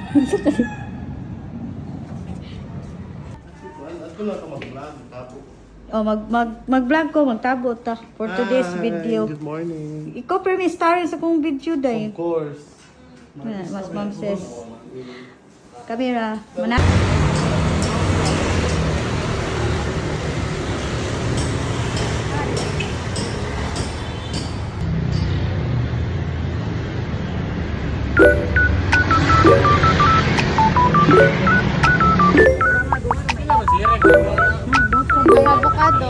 Oh, mag-vlog ko, magtabo ta for today's video. Good morning. Ikaw pero may story sa kong video dahil. Of course. Mas ma'am says. Kamera, mana. Ang avocado.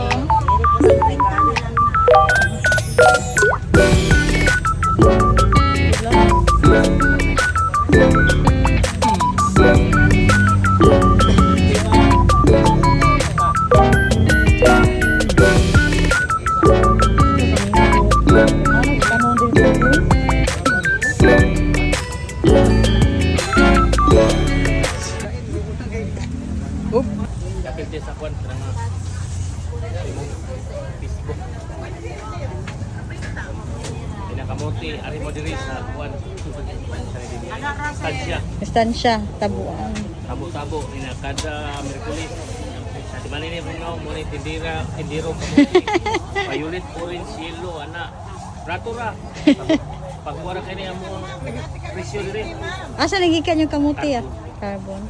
Sa kwan sa Facebook. Pinakamuti, ari mo diri sa kwan. Stansya. Estansya, tabuan. Tabo-tabo ina kada Miyerkules. Sa manini mo mo ni tindiro kamuti. Violet, orange, yellow ana. Ratura. Pagwara kini amo presyo diri. Asa nagikan yung kamuti ah? Carbon.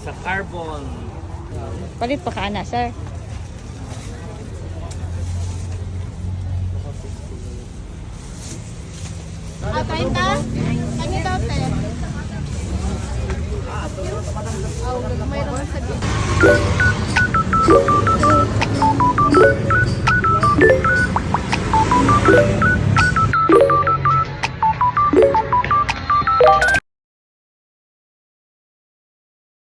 Sa carbon. Palit pa ka ana, sir. Ah, 30? Kanya daw, te. Mayroon sa